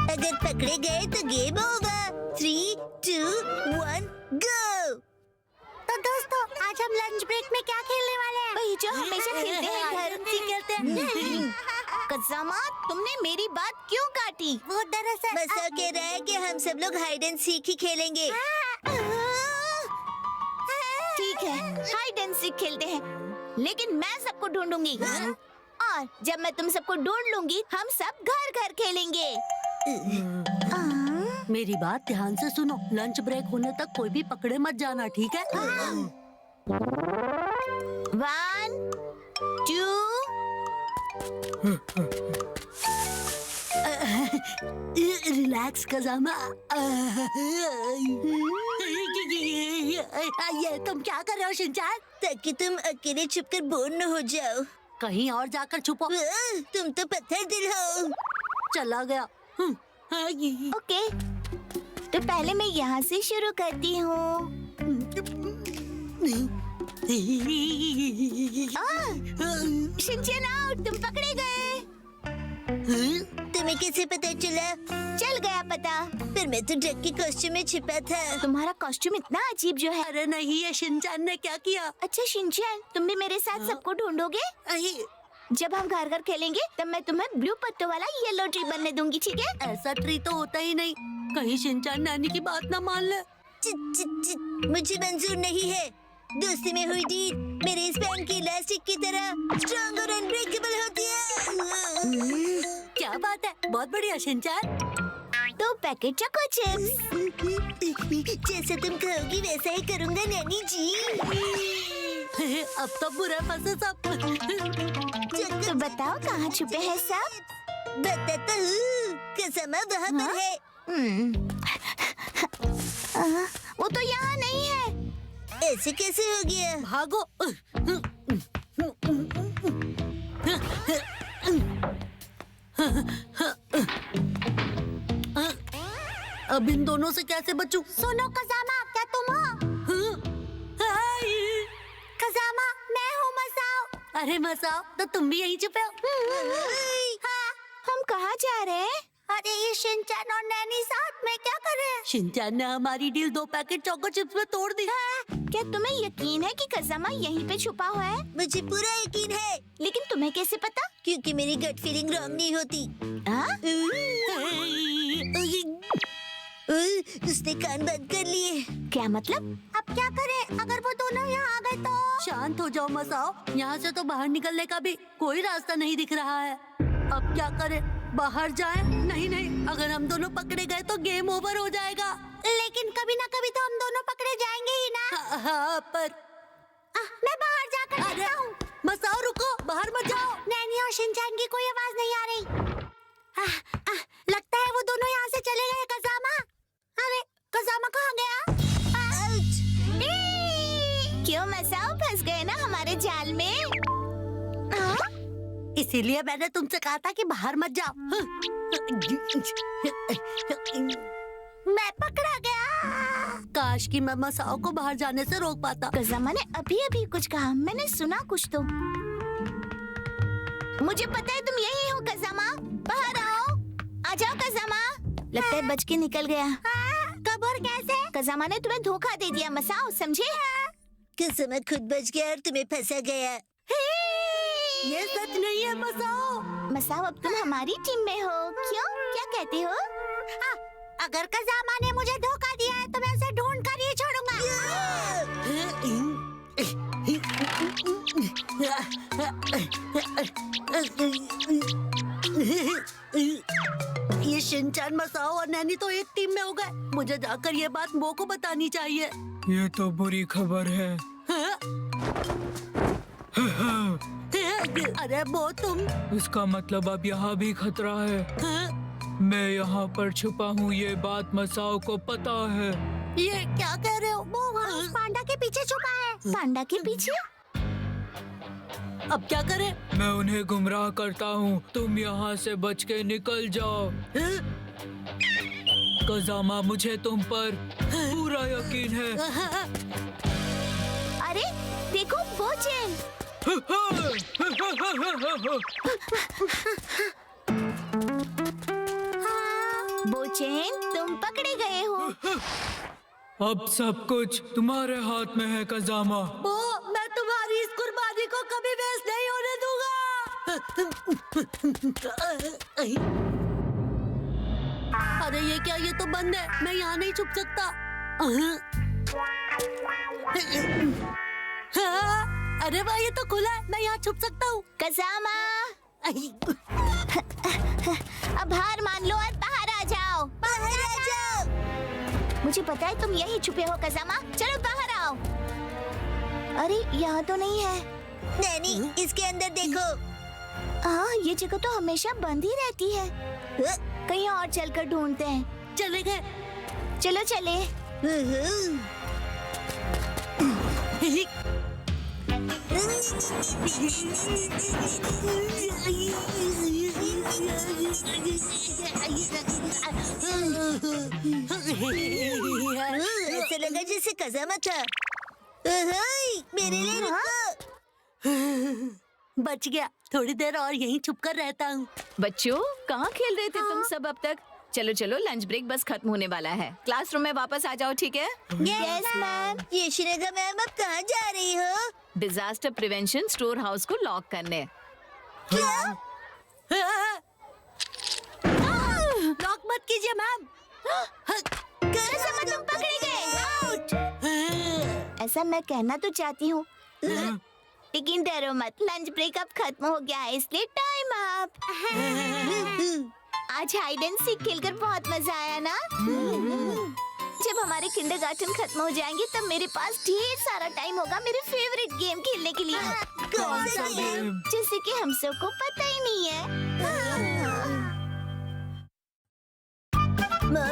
अगर पकड़े गए तो गेम ओवर। 3, 2, 1, गो। तो दोस्तों, आज हम लंच ब्रेक में क्या खेलने वाले हैं? वही जो हमेशा खेलते हैं, घर से खेलते हैं। कज़ामा, तुमने मेरी बात क्यों काटी? वो दरअसल मसाओ कह रहा है कि हम सब लोग हाइड एंड सीक ही खेलेंगे। ठीक है, हाइड एंड सीक खेलते हैं, लेकिन मैं सबको ढूंढूंगी। और जब मैं तुम सबको ढूंढ लूंगी, हम सब घर घर खेलेंगे। मेरी बात ध्यान से सुनो, लंच ब्रेक होने तक कोई भी पकड़े मत जाना, ठीक है? 1, 2। Relax Kazama. ये तुम क्या कर रहे हो शिनचैन? ताकि तुम अकेले छुपकर बोर न हो जाओ। कहीं और जाकर छुपो। तुम तो पत्थर दिल हो। चला गया। ओके, तो पहले मैं यहाँ से शुरू करती हूँ। शिनचैन आउट, तुम पकड़े गए। तुम्हें कैसे पता चला? चल गया पता। पर मैं तो डक के कॉस्ट्यूम में छिपा था। तुम्हारा कॉस्ट्यूम इतना अजीब जो है। अरे नहीं, ये शिनचैन ने क्या किया? अच्छा शिनचैन, तुम भी मेरे साथ सबको ढूंढोगे? जब हम घर घर खेलेंगे तब मैं तुम्हें ब्लू पत्तों वाला येलो ट्री बनने दूंगी, ठीक है? ऐसा ट्री तो होता ही नहीं। कहीं शिनचैन नानी की बात ना मान ले। मुझे मंजूर नहीं है। दोस्ती में हुई डील मेरे स्पैन की इलास्टिक की तरह स्ट्रॉन्ग और अनब्रेकेबल होती है। क्या बात है, बहुत बढ़िया शिनचैन। तो पैकेट चोको चिप्स। जैसे तुम कहोगी वैसा ही करूँगा नैनी जी। अब तो बुरा फंसे सब। तो बताओ कहाँ छुपे हैं सब? बताता हूँ, कज़ामा वहाँ पर है। वो तो यहाँ नहीं है। ऐसे कैसे हो गया? भागो। अब इन दोनों से कैसे बचूं? सुनो कज़ामा, क्या तुम हो? कज़ामा, मैं हूँ मसाओ। अरे मसाओ, तो तुम भी यहीं छुपे हो? हाँ, हम कहाँ जा रहे हैं? अरे ये शिनचैन और नैनी साथ में क्या कर रहे हैं? शिनचैन ने हमारी डील 2 पैकेट चोको चिप्स में तोड़ दी। क्या तुम्हें यकीन है कि कज़ामा यहीं पे छुपा हुआ है? मुझे पूरा यकीन है, लेकिन तुम्हें कैसे पता? क्योंकि मेरी गट फीलिंग रॉन्ग नहीं होती। हाँ? उसने कान बंद कर लिए। क्या मतलब? अब क्या करें? अगर वो दोनों यहाँ आ गए तो? शांत हो जाओ मसाओ, यहाँ से तो बाहर निकलने का भी कोई रास्ता नहीं दिख रहा है। अब क्या करें? बाहर जाएं? नहीं नहीं, अगर हम दोनों पकड़े गए तो गेम ओवर हो जाएगा। लेकिन कभी ना कभी तो हम दोनों पकड़े जाएंगे ही ना। हाँ, पर मैं बाहर जाकर अरे देखता हूँ। मसाओ रुको, बाहर मत जाओ। नैनी और शिनचैन की कोई आवाज नहीं आ रही। लगता है वो दोनों यहाँ से चले गए। कज़ामा, अरे कज़ामा कहाँ गया? क्यों मसाओ, फंस गए ना हमारे जाल में? हाँ? इसीलिए मैंने तुमसे कहा था कि बाहर मत जाओ। मैं पकड़ा गया। काश कि मैं मसाओ को बाहर जाने से रोक पाता। कज़ामा ने अभी अभी कुछ कहा, मैंने सुना कुछ तो। मुझे पता है तुम यही हो कज़ामा, बाहर आओ। आ जाओ कज़ामा। लगता है बच के निकल गया। कब और कैसे? कज़ामा ने तुम्हें धोखा दे दिया मसाओ, समझे? कज़ामा खुद बच गया और तुम्हें फंसा गया। ये सच नहीं है मसाओ। मसाओ, अब तुम हमारी टीम में हो। क्यों, क्या कहते हो? अगर कज़ामा ने मुझे धोखा दिया है तो मैं उसे ढूंढ कर ही छोड़ूंगा। ये शिनचैन, मसाओ और नैनी तो एक टीम में हो गए। मुझे जाकर ये बात मो को बतानी चाहिए। ये तो बुरी खबर है। अरे वो तुम? इसका मतलब अब यहाँ भी खतरा है। मैं यहाँ पर छुपा हूँ, ये बात मसाओ को पता है। ये क्या कह रहे हो? वो वहाँ उस पांडा के पीछे छुपा है। पांडा के पीछे? अब क्या करें? मैं उन्हें गुमराह करता हूँ, तुम यहाँ से बच के निकल जाओ। कज़ामा, मुझे तुम पर पूरा यकीन है। अरे देखो वो चेन। बोचेन, तुम पकड़े गए हो। अब सब कुछ तुम्हारे हाथ में है कजामा। वो मैं तुम्हारी इस कुर्बानी को कभी वेस्ट नहीं होने दूंगा। अरे ये क्या, ये तो बंद है, मैं यहाँ नहीं छुप सकता। हाँ, अरे वाह, ये तो खुला है, मैं यहाँ छुप सकता हूँ। कजामा, अब हार मान लो और बाहर आ जाओ। बाहर आ जाओ। मुझे पता है तुम यहीं छुपे हो कजामा, चलो बाहर आओ। अरे यहाँ तो नहीं है। नैनी, इसके अंदर देखो। हाँ, ये जगह तो हमेशा बंद ही रहती है। कहीं और चलकर ढूंढते हैं। चले गए। चलो चले। ऐसा लगा जैसे कजामा था। मेरे लिए रुको। बच गया, थोड़ी देर और यहीं छुप कर रहता हूँ। बच्चों, कहाँ खेल रहे थे तुम सब अब तक? चलो चलो, लंच ब्रेक बस खत्म होने वाला है। क्लासरूम में वापस आ जाओ, ठीक है? Yes ma'am. ये शिनेगा मैम, अब कहाँ जा रही हो? डिजास्टर प्रिवेंशन स्टोर हाउस को लॉक करने। क्या? लॉक मत कीजिए मैम। कजामा, तुम पकड़े गए। आउट। ऐसा मैं कहना तो चाहती हूँ, लेकिन डरो मत, लंच ब्रेक अब खत्म हो गया है, इसलिए टाइम अप। आज हाइड एंड सीक खेलकर बहुत मजा आया ना? जब हमारे किंडरगार्टन खत्म हो जाएंगे तब मेरे पास ढेर सारा टाइम होगा मेरे फेवरेट गेम खेलने के लिए, कौन सा गेम? जैसे कि हम सबको पता ही नहीं है।